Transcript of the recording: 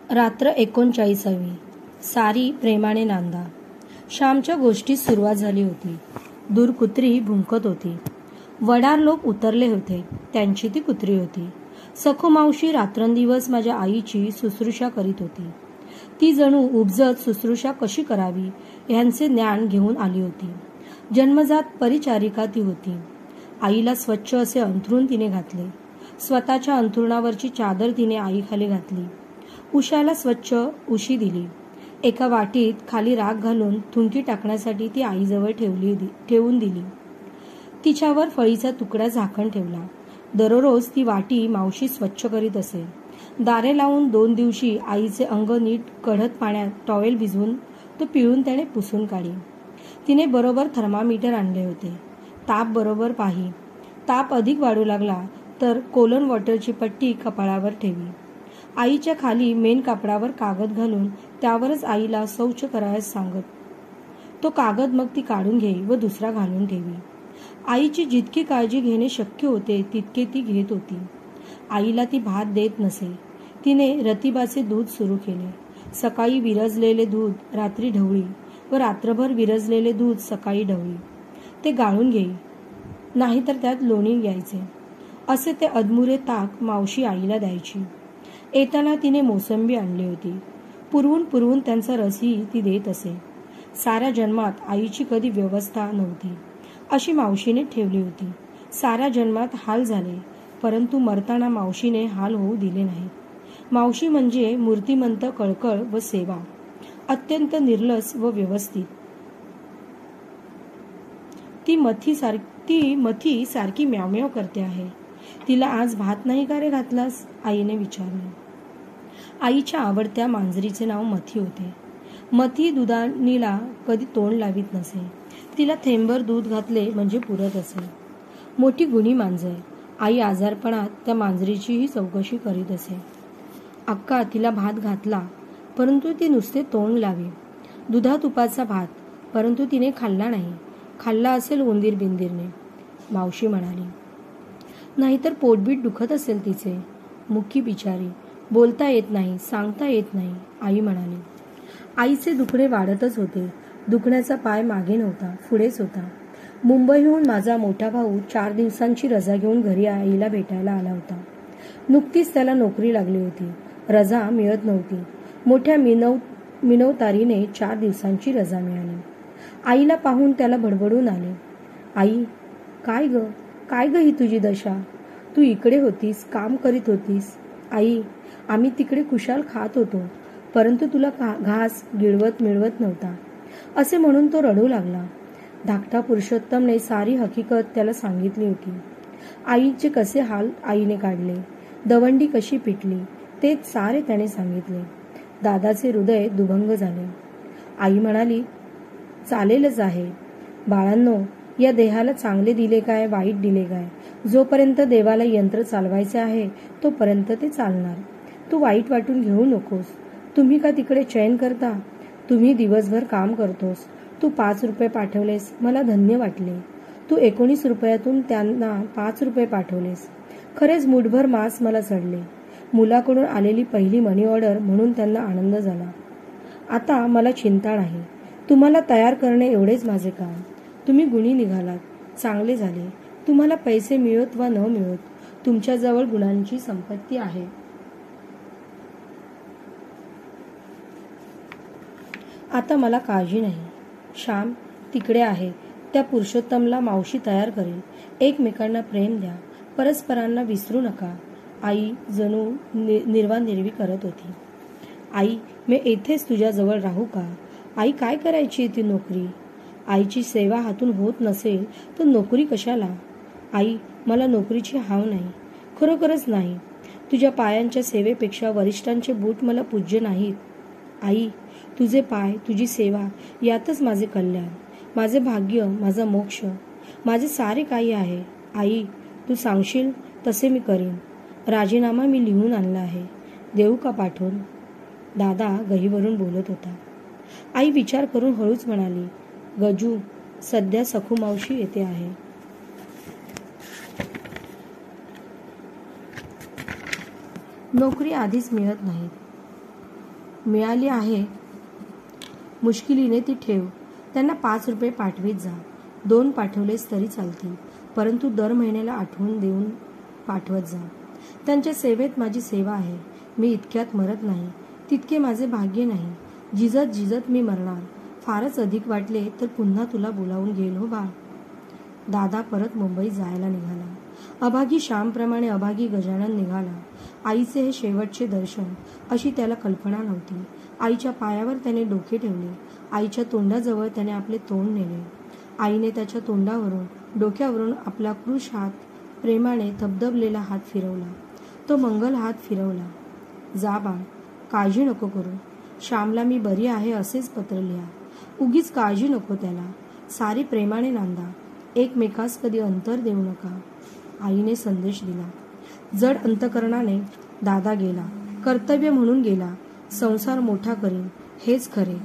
रात्र 39वी. सारी प्रेमाने नांदा. श्यामच्या गोष्टीत सुरुवात झाली होती. दूर कुत्री भुंकत होती. वडार लोक उतरले होते. त्यांची ती कुत्री होती. सखू मावशी रात्रंदिवस माझ्या आईची शुश्रूषा करीत होती. ती जणू उपजत शुश्रूषा कशी करावी ह्यांचे ज्ञान घेऊन आली होती. जन्मजात परिचारिका ती होती. आईला स्वच्छ असे अंथरूण तिने घातले. स्वतःच्या अंथरुणावरची चादर तिने आईखाली घातली. उशाला स्वच्छ उशी दिली. एका वाटीत खाली राख घालून थुंकी टाकण्यासाठी ती आईजवळ ठेवून दिली. तिच्यावर फळीचा तुकडा झाकण ठेवला. दररोज ती वाटी मावशी स्वच्छ करीत असे. दारे लावून 2 दिवशी आईचे अंग नीट कढत पाण्यात टॉवेल भिजवून तो पिळून त्याने पुसून काढी. तिने बरोबर थर्मामीटर आणले होते. ताप बरोबर पाही. ताप अधिक वाढू लागला तर कोलन वॉटरची पट्टी कपाळावर ठेवी. आईच्या खाली मेन कापडावर कागद घालून त्यावरच आईला शौच करायला सांगत. तो कागद मग ती काढून घेई व दुसरा घालून ठेवी. आईची जितकी काळजी घेणे शक्य होते तितके ती घेत होती. आईला ती भात देत नसे. तिने रतिबाचे दूध सुरू केले. सकाळी विरजलेले दूध रात्री ढवळी व रात्रभर विरजलेले दूध सकाळी ढवळी. ते गाळून घेई, नाहीतर त्यात लोणी घ्यायचे. असे ते अधमुरे ताक मावशी आईला द्यायची. येताना तिने मोसंबी आणली होती. पुरवून त्यांचा रसही ती देत असे. साऱ्या जन्मात आईची कधी व्यवस्था नव्हती अशी मावशीने ठेवली होती. साऱ्या जन्मात हाल झाले, परंतु मरताना मावशीने हाल होऊ दिले नाही. मावशी म्हणजे मूर्तिमंत, कळकळ व सेवा, अत्यंत निर्लस व व्यवस्थित. ती मथी सारखी म्याव करते आहे. तिला आज भात नाही का रे घातलास? आईने विचारले. आईच्या आवडत्या मांजरीचे नाव मथी होते. मथी दुधानीला कधी तोंड लावित नसे. तिला थेंबर दूध घातले म्हणजे पुरत असे. मोठी गुणी मांजर. आई आजारपणात त्या मांजरीचीही चौकशी करीत असे. अक्का तिला भात घातला, परंतु ती नुसते तोंड लावी. दुधा तुपाचा भात, परंतु तिने खाल्ला नाही. खाल्ला असेल उंदीर बिंदीरने, मावशी म्हणाली. नाहीतर पोटबीट दुखत असेल तिचे. मुकी बिचारी, बोलता येत नाही, सांगता येत नाही, आई म्हणाली. आईचे दुखणे वाढतच होते. दुखण्याचा पाय मागे नव्हता, पुढेच होता. मुंबईहून माझा मोठा भाऊ 4 दिवसांची रजा घेऊन घरी आईला भेटायला आला होता. नुकतीच त्याला नोकरी लागली होती. रजा मिळत नव्हती. मोठ्या मिनवतारीने 4 दिवसांची रजा मिळाली. आईला पाहून त्याला भडभडून आले. आई, काय ग ही तुझी दशा? तू इकडे होतीस, काम करीत होतीस. आई, आम्ही तिकडे खुशाल खात होतो, परंतु तुला घास गिळवत मिळवत नव्हता, असे म्हणून तो रडू लागला. धाकटा पुरुषोत्तमने सारी हकीकत त्याला सांगितली होती. आईचे कसे हाल आईने काढले, दवंडी कशी पिटली, ते सारे त्याने सांगितले. दादाचे हृदय दुभंग झाले. आई म्हणाली, चालेलच आहे बाळांनो, या देहाला चांगले दिले काय, वाईट दिले काय, जोपर्यंत देवाला यंत्र चालवायचे आहे तोपर्यंत ते चालणार. तू वाईट वाटून घेऊ नकोस. तुम्ही का तिकडे चैन करता? तुम्ही दिवसभर काम करतोस. तू 5 रुपये पाठवलेस, मला धन्य वाटले. तू 19 रुपयातून त्यांना 5 रुपये पाठवलेस. खरेच मुठभर मांस मला चढले. मुलाकडून आलेली पहिली मनी ऑर्डर म्हणून त्यांना आनंद झाला. आता मला चिंता नाही. तुम्हाला तयार करणे एवढेच माझे काम. तुम्ही गुणी निघालात, चांगले झाले. तुम्हाला पैसे मिळत वा न मिळत, तुमच्याजवळ गुणांची संपत्ती आहे. आता मला काळजी नाही. श्याम तिकडे आहे. त्या पुरुषोत्तमला मावशी तयार करेल. एकमेकांना प्रेम द्या. परस्परांना विसरू नका. आई जणू निर्वानिर्वी करत होती. आई, मी येथेच तुझ्याजवळ राहू का? आई, काय करायची ती नोकरी? आईची सेवा हातून होत नसेल तर नोकरी कशाला? आई, मला नोकरीची हाव नाही, खरोखरच नाही. तुझ्या पायांच्या सेवेपेक्षा वरिष्ठांचे बूट मला पूज्य नाहीत. आई, तुझे पाय, तुझी सेवा यातच माझे कल्याण, माझे भाग्य, माझा मोक्ष, माझे सारे काही आहे. आई, तू सांगशील तसे मी करीन. राजीनामा मी लिहून आणला आहे. देऊ का पाठवून? दादा गहीवरून बोलत होता. आई विचार करून हळूच म्हणाली, गजू, सध्या सखू मावशी येते आहे. नोकरी आधीच मिळत नाहीत. मिळाली आहे मुश्किलीने ती ठेव. त्यांना 5 रुपये पाठवीत जा. 2 पाठवलेस तरी चालतील, परंतु दर महिन्याला आठवण देऊन पाठवत जा. त्यांच्या सेवेत माझी सेवा आहे. मी इतक्यात मरत नाही, तितके माझे भाग्य नाही. झिजत झिजत मी मरणार. फारच अधिक वाटले तर पुन्हा तुला बोलावून घेईल हो बाळ. दादा परत मुंबईत जायला निघाला. अभागी श्यामप्रमाणे अभागी गजानन निघाला. आईचे हे शेवटचे दर्शन अशी त्याला कल्पना नव्हती. आईच्या पायावर त्याने डोके ठेवले. आईच्या तोंडाजवळ त्याने आपले तोंड नेले. आईने त्याच्या तोंडावरून डोक्यावरून आपला कृश हात प्रेमाने धबधबलेला हात फिरवला. तो मंगल हात फिरवला. जा बाळ, काळजी नको करू. श्यामला मी बरी आहे असेच पत्र लिहा. उगीच काळजी नको त्याला. सारी प्रेमाने नांदा. एकमेकास कधी अंतर देऊ नका. आईने संदेश दिला. जड अंतकरणाने दादा गेला. कर्तव्य म्हणून गेला. संसार मोठा करीन हेच खरे.